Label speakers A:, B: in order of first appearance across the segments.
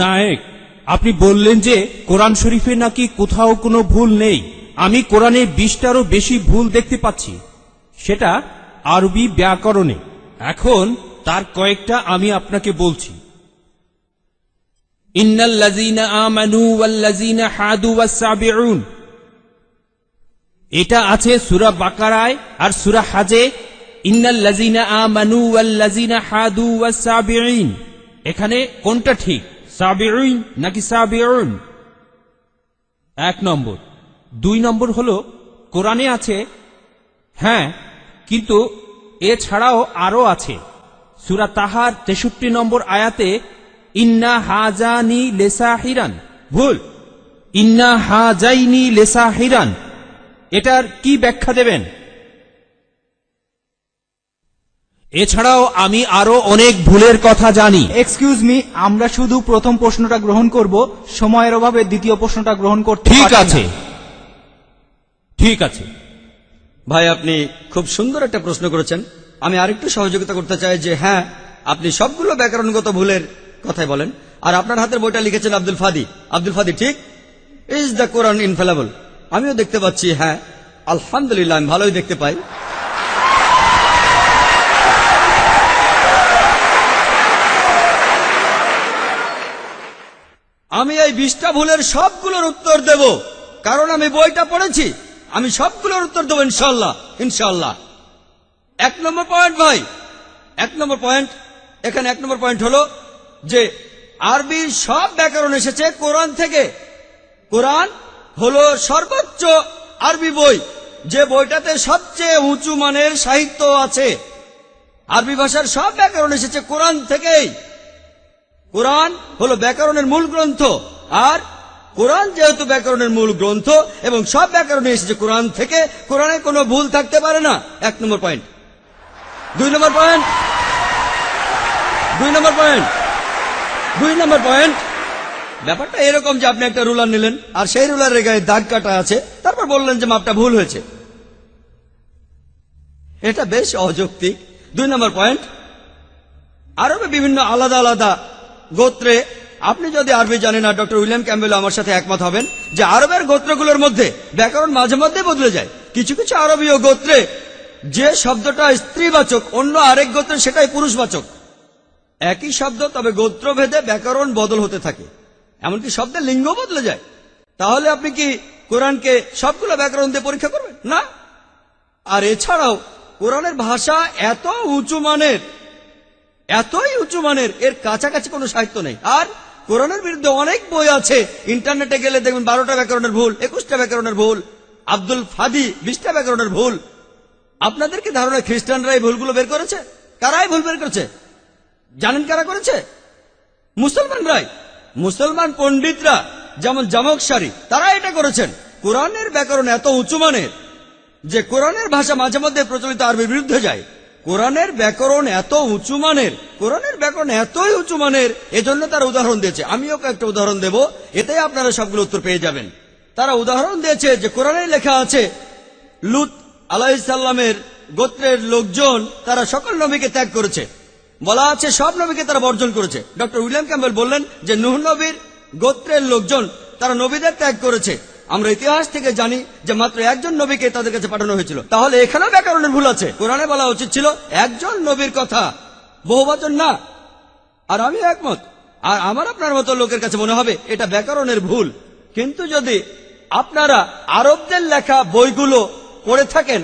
A: নায়েক, আপনি বললেন যে কোরআন শরীফে নাকি কোথাও কোনো ভুল নেই। আমি কোরআনে 20টারও বেশি ভুল দেখতে পাচ্ছি, সেটা আরবি ব্যাকরণে। এখন তার কয়েকটা আমি আপনাকে বলছি। ইন্নাল্লাযীনা আমানু ওয়াল্লাযীনা হাদু ওয়াস-সাবিউন, এটা আছে সূরা বাকারায় আর সূরা হাজে। ইন্নাল্লাযীনা আমানু ওয়াল্লাযীনা হাদু ওয়াস-সাবিউন, এখানে কোনটা ঠিক, সাবিউন নাকি সাবিউন? 1 নম্বর। 2 নম্বর হলো কোরআনে আছে, হ্যাঁ, কিন্তু এছাড়াও আরো আছে। সূরা তাহার 63 নম্বর আয়াতে ইন্না হাজানি লেসাহিরান, ভুল, ইন্না হাজাইনি লেসাহিরান। এটার কি ব্যাখ্যা দেবেন? এছাড়াও আমি আরো অনেক ভুলের কথা জানি।
B: এক্সকিউজ মি, আমরা শুধু প্রথম প্রশ্নটা গ্রহণ করব, সময়ের অভাবে দ্বিতীয় প্রশ্নটা গ্রহণ করতে
A: ঠিক
B: পারছি না।
A: আছে, ঠিক আছে।
C: ভাই, আপনি খুব সুন্দর একটা প্রশ্ন করেছেন। আমি আরেকটু সহযোগিতা করতে চাই যে হ্যাঁ, আপনি সবগুলো ব্যাকরণগত ভুলের কথাই বলেন, আর আপনার হাতের বইটা লিখেছেন আব্দুল ফাদি। আব্দুল ফাদি ঠিক, ইজ দ্য কোরআন ইনফেলেবল। আমিও দেখতে পাচ্ছি, হ্যাঁ আলহামদুলিল্লাহ, আমি ভালোই দেখতে পাই। আমি এই 20টা ভুলের সবগুলোর উত্তর দেব, কারণ আমি বইটা পড়েছি। আমি সবগুলোর উত্তর দেবো ইনশাল্লাহ, ইনশাল্লাহ। 1 নম্বর পয়েন্ট ভাই, 1 নম্বর পয়েন্ট, এখানে 1 নম্বর পয়েন্ট হলো যে আরবির সব ব্যাকরণ এসেছে কোরআন থেকে। কোরআন হলো সর্বোচ্চ আরবি বই, যে বইটাতে সবচেয়ে উঁচু মানের সাহিত্য আছে। আরবি ভাষার সব ব্যাকরণ এসেছে কোরআন থেকেই। কোরআন হলো ব্যাকরণের মূল গ্রন্থ, আর কোরআন যেহেতু ব্যাকরণের মূল গ্রন্থ এবং সব ব্যাকরণে এসেছে কোরআন থেকে, কোরআনে কোনো ভুল থাকতে পারে না। 1 নম্বর পয়েন্ট। 2 নম্বর পয়েন্ট, 2 নম্বর পয়েন্ট, 2 নম্বর পয়েন্ট। ব্যাপারটা এরকম যে আপনি একটা রুলার নিলেন, আর সেই রুলারের গায়ে দাগ কাটা আছে, তারপর বললেন যে মাপটা ভুল হয়েছে। এটা বেশ অযৌক্তিক। 2 নম্বর পয়েন্ট, আরবে বিভিন্ন আলাদা আলাদা গোত্রে, আপনি যদি আরবি জানেন, আর ডক্টর উইলিয়াম ক্যাম্বেল আমার সাথে একমত হবেন যে আরবের গোত্রগুলোর মধ্যে ব্যাকরণ মাঝে মধ্যে বদলে যায়। কিছু কিছু আরবীয় গোত্রে যে শব্দটা স্ত্রীবাচক, অন্য আরেক গোত্রে সেটাই পুরুষবাচক। একই শব্দ, তবে গোত্রভেদে ব্যাকরণ বদল হতে থাকে, এমনকি শব্দের লিঙ্গ বদলে যায়। তাহলে আপনি কি কোরআনকে সবগুলো ব্যাকরণ দিয়ে পরীক্ষা করবেন? না। আর এছাড়াও কোরআনের ভাষা এত উঁচু মানের, এতই উঁচু মানের, এর কাছাকাছি কোনো সাহিত্য নেই। আর কোরআনের বিরুদ্ধে অনেক বই আছে, ইন্টারনেটে গেলে দেখবেন 12টা ব্যাকরণের ভুল, 21টা ব্যাকরণের ভুল, আব্দুল ফাদি 20টা ব্যাকরণের ভুল। আপনাদের কি ধারণা খ্রিস্টানরা এই ভুলগুলো বের করেছে? কারাই ভুল বের করেছে? জানেন কারা করেছে? মুসলমানরাই। মুসলমান পণ্ডিতরা, যেমন জামকশারি, তারা এটা করেছেন। কোরআনের ব্যাকরণ এত উঁচু মানের যে কোরআনের ভাষা মাঝে মধ্যে প্রচলিত আরবির বিরুদ্ধে যায়। কোরআনের ব্যাকরণ এত উঁচু মানের, কোরআনের ব্যাকরণ এতই উঁচু মানের, এজন্য তারা উদাহরণ দিয়েছে। আমিও একটা উদাহরণ দেব, এতে আপনারা সবগুলো উত্তর পেয়ে যাবেন। তারা উদাহরণ দিয়েছে যে কোরআনে লেখা আছে লূত আলাইহিস সালামের গোত্রের লোকজন, তারা সকল নবীকে ত্যাগ করেছে। বলা আছে সব নবীকে তারা বর্জন করেছে। ডক্টর উইলিয়াম ক্যাম্বেল বললেন যে নূহ নবীর গোত্রের লোকজন, তারা নবীদের ত্যাগ করেছে। আমরা ইতিহাস থেকে জানি যে মাত্র একজন নবীকে তাদের কাছে পাঠানো হয়েছিল। তাহলে এখানেও ব্যাকরণের ভুল আছে। কোরআনে বলা উচিত ছিল একজন নবীর কথা, বহুবচন না। আর আমি একমত, আর আমার আপনার মতো লোকের কাছে মনে হবে এটা ব্যাকরণের ভুল। কিন্তু যদি আপনারা আরবদের লেখা বইগুলো পড়ে থাকেন,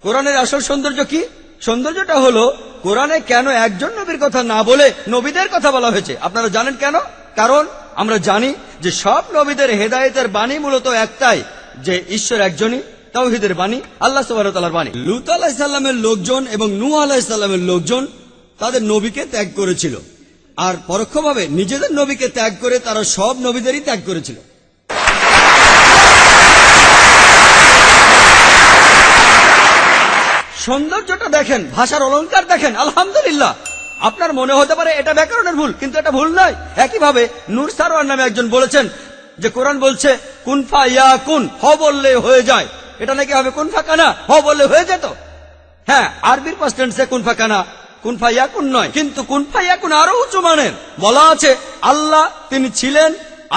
C: কোরআনের আসল সৌন্দর্য কি? সৌন্দর্যটা হলো কোরআনে কেন একজন নবীর কথা না বলে নবীদের কথা বলা হয়েছে। আপনারা জানেন কেন? কারণ আমরা জানি যে সব নবীদের হেদায়েতের বাণী মূলত একটাই, যে ঈশ্বর একজনই, তাওহীদের বাণী, আল্লাহ সুবহানাহু ওয়া তাআলার বাণী। লূত আলাইহিস সালামের লোকজন এবং নূহ আলাইহিস সালামের লোকজন তাদের নবীকে ত্যাগ করেছিল, আর পরোক্ষভাবে নিজেদের নবীকে ত্যাগ করে তারা সব নবীদেরই ত্যাগ করেছিল। সৌন্দর্যটা দেখেন, ভাষার অলংকার দেখেন, আলহামদুলিল্লাহ। আপনার মনে হতে পারে এটা ব্যাকরণের ভুল, কিন্তু এটা ভুল নয়। একইভাবে নূর সারওয়ার নামে একজন বলেছেন যে কোরআন বলছে কুনফা ইয়া কুন, হ বললে হয়ে যায়। এটা নাকি হবে কুনফা কানা, হ বললে হয়ে যেত। হ্যাঁ, আরবির পাস্ট টেন্সে কুনফা কানা কুন ফায়াকুন নয়, কিন্তু কুন ফায়াকুন আরো উঁচু মানের। বলা আছে আল্লাহ তিনি ছিলেন,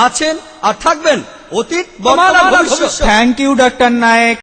C: আছেন আর থাকবেন, অতীত, বর্তমান আর ভবিষ্যৎ।
B: Thank you doctor Naik.